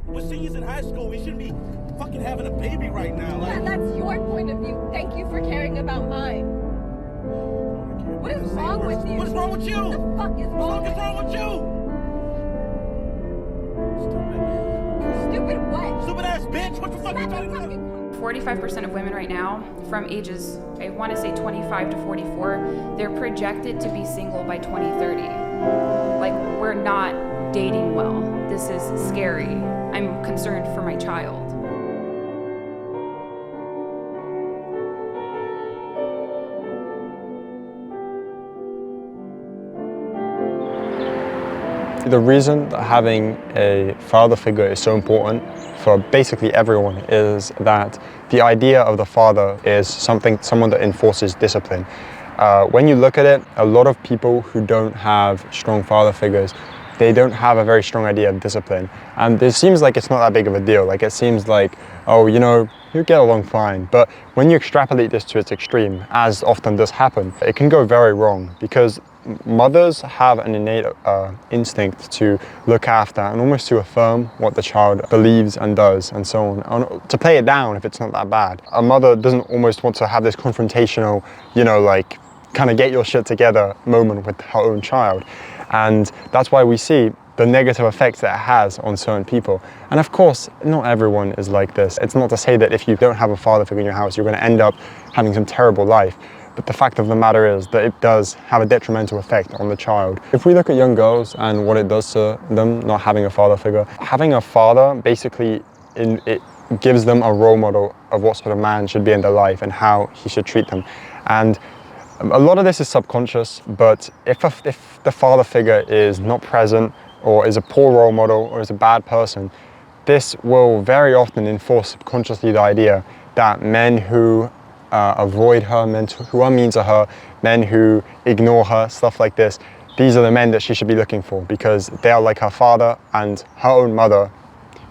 We're seniors in high school. We shouldn't be fucking having a baby right now. Yeah, that's your point of view. Thank you for caring about mine. What is wrong with you? What is wrong with you? What the fuck is wrong What is wrong with you? Stupid what? Stupid ass bitch. What the fuck are you talking about? 45% of women right now, from ages, I want to say 25 to 44, they're projected to be single by 2030. Like, we're not dating well. This is scary. I'm concerned for my child. The reason that having a father figure is so important for basically everyone is that the idea of the father is someone that enforces discipline. When you look at it, a lot of people who don't have strong father figures, they don't have a very strong idea of discipline. And it seems like it's not that big of a deal. Like, it seems like, oh, you know, you get along fine. But when you extrapolate this to its extreme, as often does happen, it can go very wrong, because mothers have an innate instinct to look after and almost to affirm what the child believes and does and so on, to play it down if it's not that bad. A mother doesn't almost want to have this confrontational, you know, like, kind of get your shit together moment with her own child. And that's why we see the negative effects that it has on certain people. And of course, not everyone is like this. It's not to say that if you don't have a father figure in your house, you're going to end up having some terrible life. But the fact of the matter is that it does have a detrimental effect on the child. If we look at young girls and what it does to them, not having a father figure, having a father basically it gives them a role model of what sort of man should be in their life and how he should treat them. And a lot of this is subconscious, but if the father figure is not present, or is a poor role model, or is a bad person, this will very often enforce subconsciously the idea that men who avoid her, men who are mean to her, men who ignore her, stuff like this, these are the men that she should be looking for, because they are like her father, and her own mother,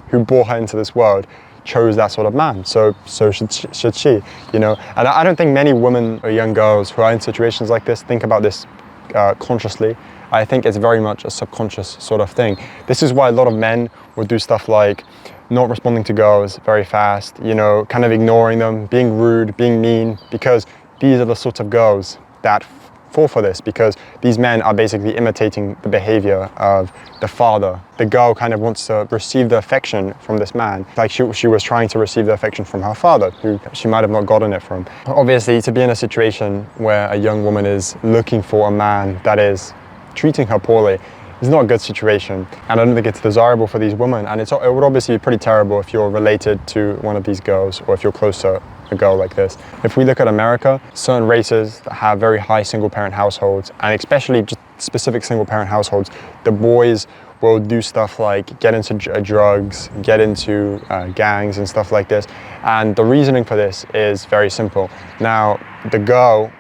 who brought her into this world, chose that sort of man. So should she, you know? And I don't think many women or young girls who are in situations like this think about this consciously. I think it's very much a subconscious sort of thing. This is why a lot of men would do stuff like not responding to girls very fast, you know, kind of ignoring them, being rude, being mean, because these are the sorts of girls that fall for this, because these men are basically imitating the behavior of the father. The girl kind of wants to receive the affection from this man, like she was trying to receive the affection from her father, who she might have not gotten it from. Obviously, to be in a situation where a young woman is looking for a man that is treating her poorly is not a good situation, and I don't think it's desirable for these women. And it would obviously be pretty terrible if you're related to one of these girls, or if you're close to a girl like this. If we look at America, certain races that have very high single-parent households, and especially just specific single-parent households, the boys will do stuff like get into drugs, get into gangs and stuff like this. And the reasoning for this is very simple. Now, the girl,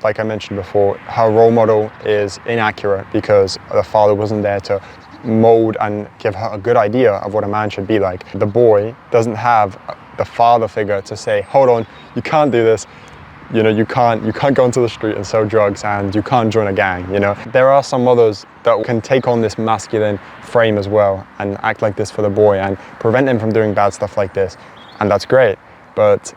like I mentioned before, her role model is inaccurate because the father wasn't there to mold and give her a good idea of what a man should be like. The boy doesn't have the father figure to say, hold on, you can't do this. You know, you can't go into the street and sell drugs, and you can't join a gang, you know. There are some mothers that can take on this masculine frame as well and act like this for the boy and prevent him from doing bad stuff like this. And that's great, but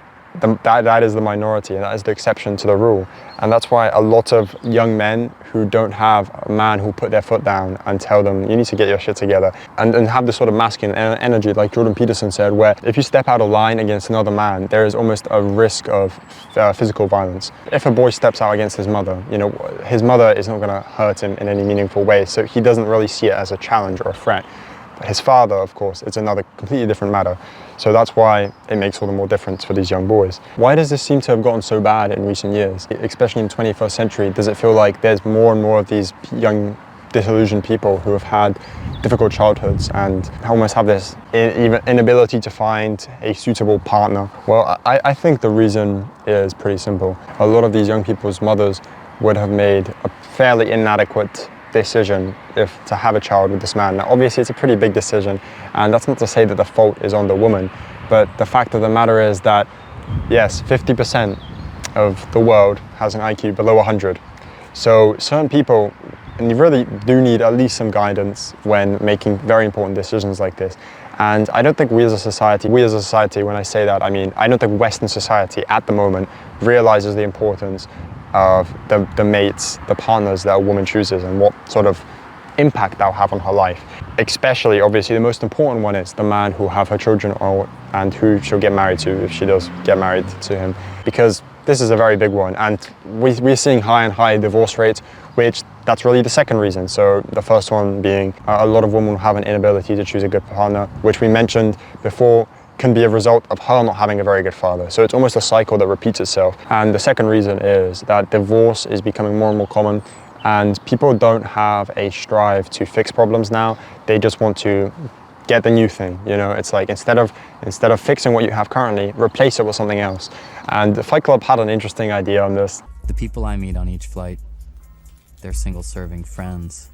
that is the minority, and that is the exception to the rule. And that's why a lot of young men who don't have a man who put their foot down and tell them, you need to get your shit together, and have this sort of masculine energy, like Jordan Peterson said, where if you step out of line against another man, there is almost a risk of physical violence. If a boy steps out against his mother, you know, his mother is not going to hurt him in any meaningful way, so he doesn't really see it as a challenge or a threat. But his father, of course, it's another completely different matter. So that's why it makes all the more difference for these young boys. Why does this seem to have gotten so bad in recent years? Especially in the 21st century, does it feel like there's more and more of these young, disillusioned people who have had difficult childhoods and almost have this inability to find a suitable partner? Well, I think the reason is pretty simple. A lot of these young people's mothers would have made a fairly inadequate decision to have a child with this man. Now, obviously, it's a pretty big decision, and that's not to say that the fault is on the woman, but the fact of the matter is that, yes, 50% of the world has an IQ below 100. So certain people, and you really do need at least some guidance when making very important decisions like this. And I don't think we as a society, when I say that, I mean, I don't think Western society at the moment realizes the importance of the mates, the partners that a woman chooses and what sort of impact that'll have on her life. Especially, obviously, the most important one is the man who will have her children and who she'll get married to if she does get married to him. Because this is a very big one, and we're seeing high and high divorce rates, which that's really the second reason. So the first one being a lot of women have an inability to choose a good partner, which we mentioned before can be a result of her not having a very good father. So it's almost a cycle that repeats itself. And the second reason is that divorce is becoming more and more common, and people don't have a strive to fix problems now. They just want to get the new thing. You know, it's like instead of fixing what you have currently, replace it with something else. And the Fight Club had an interesting idea on this. The people I meet on each flight, they're single-serving friends.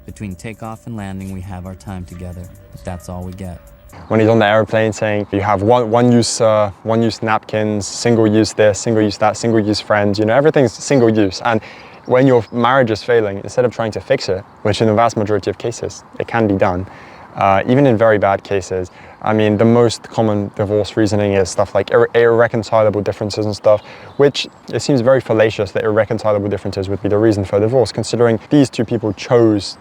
Between takeoff and landing, we have our time together, but that's all we get. When he's on the airplane saying you have one-use napkins, single-use this, single-use that, single-use friends, you know, everything's single-use. And when your marriage is failing, instead of trying to fix it, which in the vast majority of cases, it can be done, even in very bad cases. I mean, the most common divorce reasoning is stuff like irreconcilable differences and stuff, which it seems very fallacious that irreconcilable differences would be the reason for divorce, considering these two people chose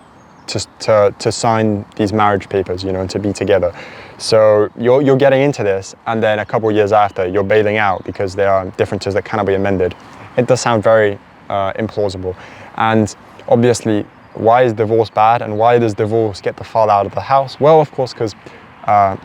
to sign these marriage papers, you know, and to be together. So you're getting into this, and then a couple of years after, you're bailing out because there are differences that cannot be amended. It does sound very implausible. And obviously, why is divorce bad, and why does divorce get the father out of the house? Well, of course, because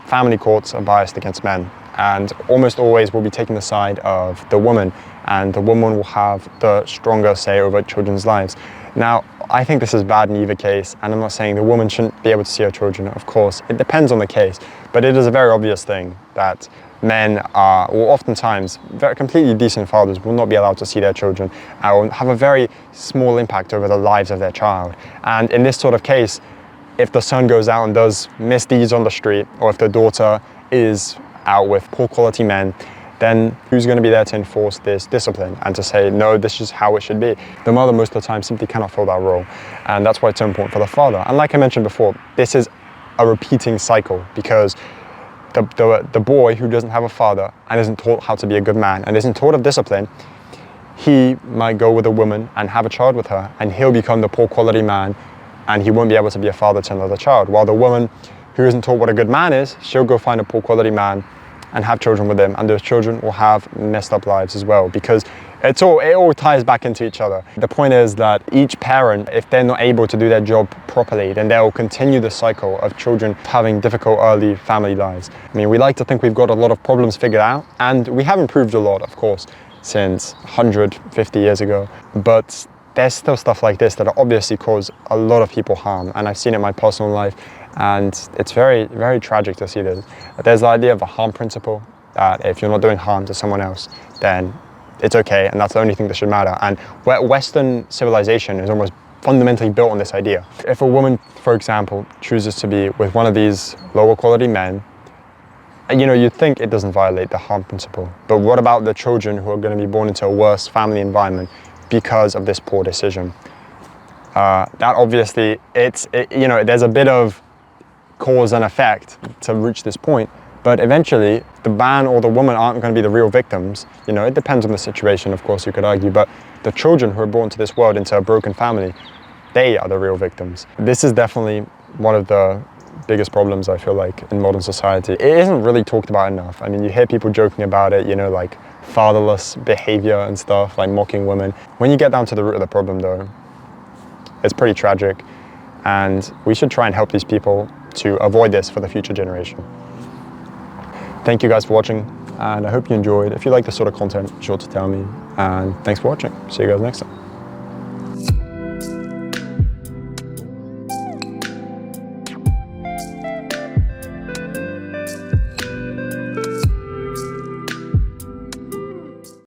family courts are biased against men, and almost always will be taking the side of the woman, and the woman will have the stronger say over children's lives. Now, I think this is bad in either case, and I'm not saying the woman shouldn't be able to see her children. Of course, it depends on the case, but it is a very obvious thing that men are, or oftentimes, completely decent fathers will not be allowed to see their children and have a very small impact over the lives of their child. And in this sort of case, if the son goes out and does misdeeds on the street, or if the daughter is out with poor quality men, then who's going to be there to enforce this discipline and to say, no, this is how it should be? The mother most of the time simply cannot fill that role. And that's why it's so important for the father. And like I mentioned before, this is a repeating cycle, because the boy who doesn't have a father and isn't taught how to be a good man and isn't taught of discipline, he might go with a woman and have a child with her, and he'll become the poor quality man, and he won't be able to be a father to another child. While the woman who isn't taught what a good man is, she'll go find a poor quality man and have children with him, and those children will have messed up lives as well, because it all ties back into each other. The point is that each parent, if they're not able to do their job properly, then they'll continue the cycle of children having difficult early family lives. I mean, we like to think we've got a lot of problems figured out, and we have improved a lot, of course, since 150 years ago, but there's still stuff like this that obviously cause a lot of people harm, and I've seen it in my personal life, and it's very, very tragic to see this. There's the idea of the harm principle, that if you're not doing harm to someone else, then it's okay, and that's the only thing that should matter. And Western civilization is almost fundamentally built on this idea. If a woman, for example, chooses to be with one of these lower quality men, you know, you'd think it doesn't violate the harm principle. But what about the children who are going to be born into a worse family environment because of this poor decision? That obviously, you know, there's a bit of cause and effect to reach this point, but eventually the man or the woman aren't going to be the real victims. You know, it depends on the situation, of course, you could argue, but the children who are born to this world into a broken family, they are the real victims. This is definitely one of the biggest problems, I feel like, in modern society. It isn't really talked about enough. I mean, you hear people joking about it, you know, like fatherless behavior and stuff, like mocking women. When you get down to the root of the problem, though, it's pretty tragic, and we should try and help these people to avoid this for the future generation. Thank you guys for watching, and I hope you enjoyed. If you like this sort of content, be sure to tell me, and thanks for watching. See you guys next time.